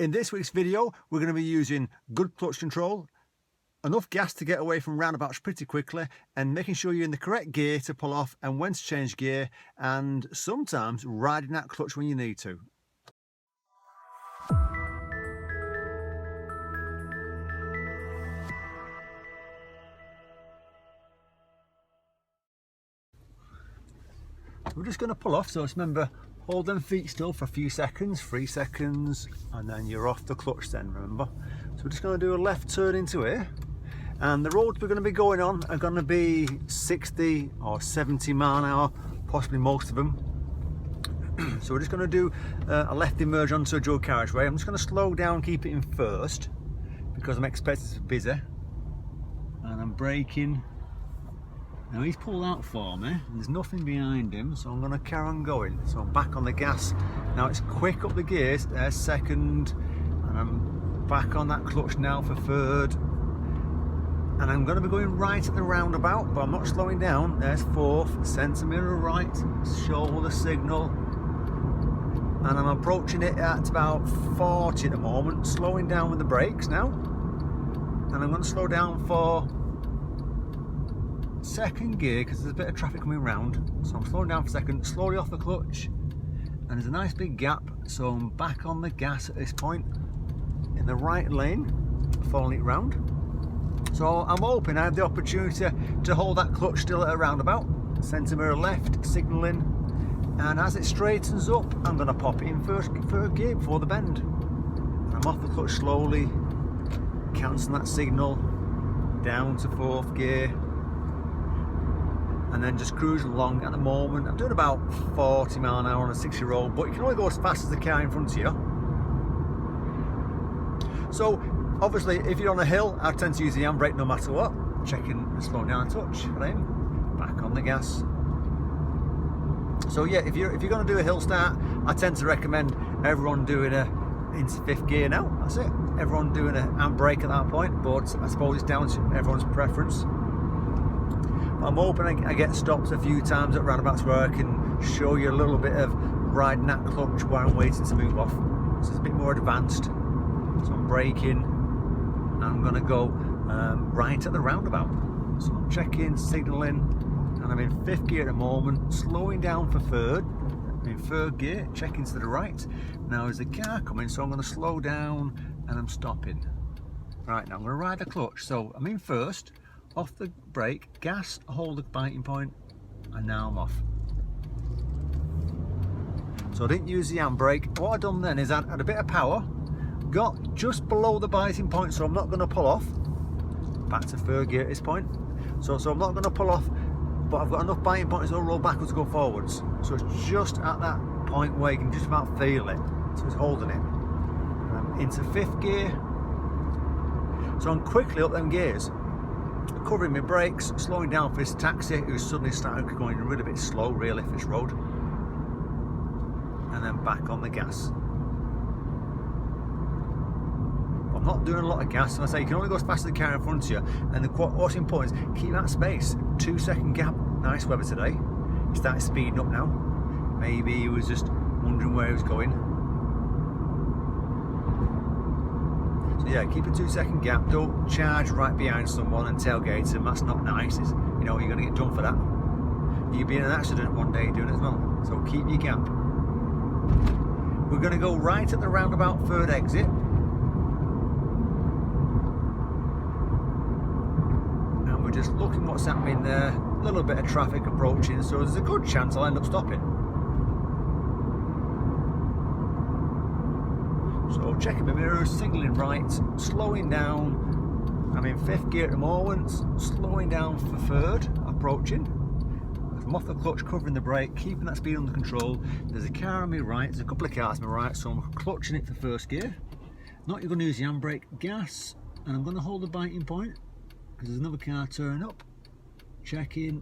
In this week's video, we're going to be using good clutch control, enough gas to get away from roundabouts pretty quickly, and making sure you're in the correct gear to pull off and when to change gear, and sometimes riding that clutch when you need to. We're just going to pull off, so just remember, hold them feet still for a few seconds, 3 seconds, and then you're off the clutch then, remember. So we're just going to do a left turn into here, and the roads we're going to be going on are going to be 60 or 70 mile an hour, possibly most of them. So we're just going to do a left emerge onto a dual carriageway. I'm just going to slow down, keep it in first, because I'm expecting to be busy, and I'm braking. Now he's pulled out for me, and there's nothing behind him, so I'm going to carry on going. So I'm back on the gas. Now it's quick up the gears, there's second, and I'm back on that clutch now for third. And I'm going to be going right at the roundabout, but I'm not slowing down. There's fourth, centre mirror right, shoulder signal. And I'm approaching it at about 40 at the moment, slowing down with the brakes now. And I'm going to slow down for second gear because there's a bit of traffic coming round, so I'm slowing down for second, slowly off the clutch, and there's a nice big gap, so I'm back on the gas at this point in the right lane, following it round. So I'm hoping I have the opportunity to hold that clutch still at a roundabout, centre mirror left, signalling, and as it straightens up I'm going to pop it in first gear before the bend. And I'm off the clutch slowly, cancelling that signal, down to fourth gear, and then just cruising along. At the moment I'm doing about 40 mile an hour on a 6-year-old, but you can only go as fast as the car in front of you. So obviously if you're on a hill, I tend to use the handbrake no matter what, checking and slowing down a touch, then back on the gas. So yeah, if you're going to do a hill start, I tend to recommend everyone doing into 5th gear now. That's it, everyone doing a handbrake at that point, but I suppose it's down to everyone's preference. I'm hoping I get stopped a few times at roundabouts where I can show you a little bit of riding that clutch while I'm waiting to move off. So it's a bit more advanced. So I'm braking, and I'm going to go right at the roundabout. So I'm checking, signalling, and I'm in 5th gear at the moment, slowing down for third. I'm in 3rd gear, checking to the right. Now there's a car coming, so I'm going to slow down and I'm stopping. Right, now I'm going to ride the clutch. So I'm in first, off the brake, gas, hold the biting point, and now I'm off. So I didn't use the handbrake. What I've done then is I had a bit of power, got just below the biting point, so I'm not going to pull off. Back to 3rd gear at this point. So I'm not going to pull off, but I've got enough biting points to roll backwards to go forwards. So it's just at that point where you can just about feel it. So it's holding it. And I'm into 5th gear. So I'm quickly up them gears, covering my brakes, slowing down for this taxi who's suddenly started going a little bit slow really for this road, and then back on the gas. I'm not doing a lot of gas, and I say you can only go as fast as the car in front of you, and what's important is keep that space. 2-second gap. Nice weather today. He started speeding up now. Maybe he was just wondering where he was going. So yeah, keep a 2-second gap. Don't charge right behind someone and tailgate them. That's not nice. You know, you're going to get done for that. You'll be in an accident one day doing it as well. So keep your gap. We're going to go right at the roundabout 3rd exit. And we're just looking what's happening there. A little bit of traffic approaching, so there's a good chance I'll end up stopping. So checking my mirrors, signalling right, slowing down. I'm in 5th gear at the moment, slowing down for 3rd, approaching. I'm off the clutch, covering the brake, keeping that speed under control. There's a car on my right, there's a couple of cars on my right, so I'm clutching it for 1st gear. Not going to use the handbrake, gas, and I'm going to hold the biting point because there's another car turning up. Checking,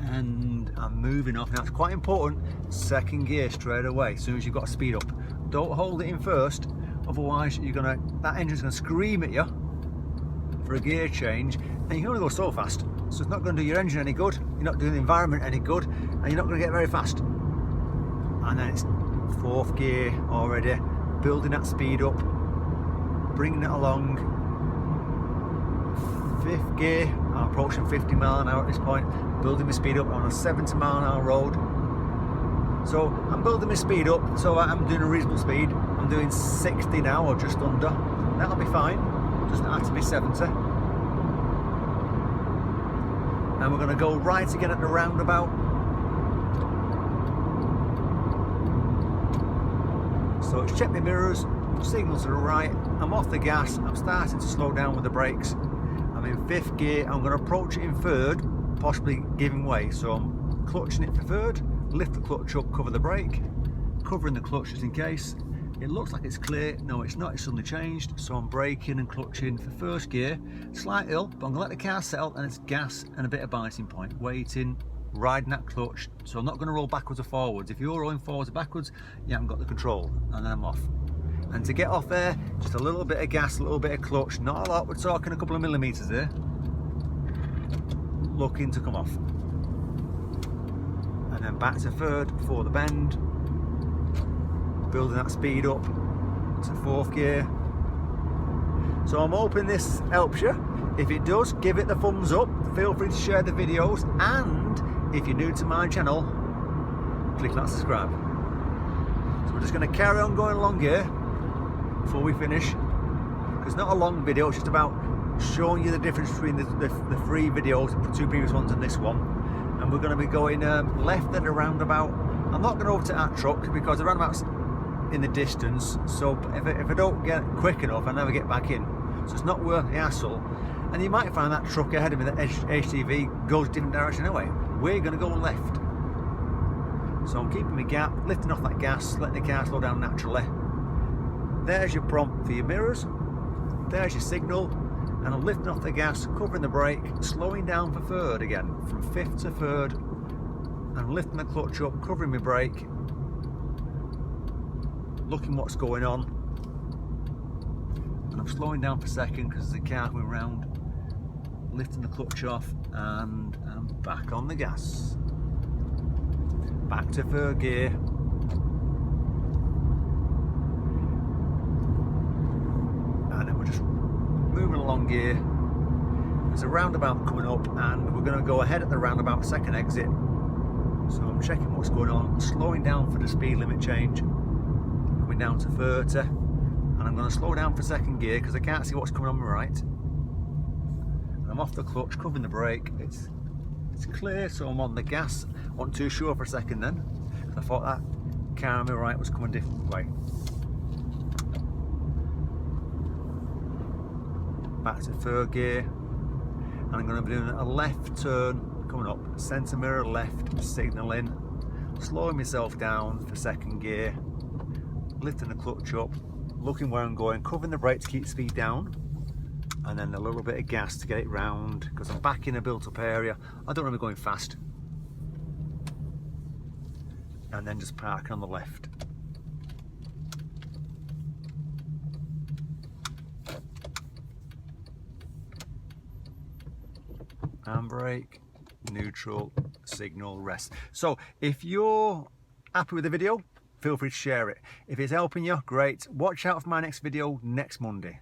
and I'm moving off. Now it's quite important, 2nd gear straight away as soon as you've got to speed up. Don't hold it in first, otherwise that engine's going to scream at you for a gear change, and you can only go so fast. So it's not going to do your engine any good, you're not doing the environment any good, and you're not going to get very fast. And then it's 4th gear already, building that speed up, bringing it along. 5th gear, I'm approaching 50 mile an hour at this point, building my speed up on a 70 mile an hour road. So I'm building my speed up so I'm doing a reasonable speed. I'm doing 60 now or just under. That'll be fine, doesn't have to be 70. And we're going to go right again at the roundabout. So it's check my mirrors, signals to the right, I'm off the gas, I'm starting to slow down with the brakes. I'm in 5th gear, I'm going to approach it in 3rd, possibly giving way. So I'm clutching it for 3rd, lift the clutch up, cover the brake, covering the clutch just in case. It looks like it's clear, no it's not, it's suddenly changed. So I'm braking and clutching for 1st gear, slight hill, but I'm going to let the car settle and it's gas and a bit of biting point, waiting, riding that clutch. So I'm not going to roll backwards or forwards. If you're rolling forwards or backwards, you haven't got the control, and then I'm off. And to get off there, just a little bit of gas, a little bit of clutch, not a lot, we're talking a couple of millimeters there. Looking to come off. And then back to 3rd before the bend. Building that speed up to 4th gear. So I'm hoping this helps you. If it does, give it the thumbs up. Feel free to share the videos. And if you're new to my channel, click that subscribe. So we're just going to carry on going along here before we finish, because not a long video, it's just about showing you the difference between the 3 videos, the 2 previous ones and this one. And we're going to be going left at the roundabout. I'm not going to overtake that truck because the roundabout's in the distance, so if I don't get quick enough I never get back in, so it's not worth the hassle. And you might find that truck ahead of me, that HTV, goes a different direction anyway. We're going to go left. So I'm keeping my gap, lifting off that gas, letting the car slow down naturally. There's your prompt for your mirrors, there's your signal, and I'm lifting off the gas, covering the brake, slowing down for 3rd again, from 5th to 3rd. I'm lifting the clutch up, covering my brake, looking what's going on, and I'm slowing down for 2nd because the car going round, lifting the clutch off, and I'm back on the gas. Back to 3rd gear. And then we're just moving along here. There's a roundabout coming up and we're going to go ahead at the roundabout, 2nd exit. So I'm checking what's going on, slowing down for the speed limit change, coming down to 30, and I'm going to slow down for 2nd gear because I can't see what's coming on my right. And I'm off the clutch, covering the brake, it's clear, so I'm on the gas. I wasn't too sure for a second then, because I thought that car on my right was coming a different way. Back to 3rd gear, and I'm going to be doing a left turn coming up, centre mirror left, signalling, slowing myself down for 2nd gear, lifting the clutch up, looking where I'm going, covering the brake to keep speed down, and then a little bit of gas to get it round because I'm back in a built up area. I don't want to be going fast. And then just parking on the left. Handbrake, neutral, signal, rest. So if you're happy with the video, feel free to share it. If it's helping you, great. Watch out for my next video next Monday.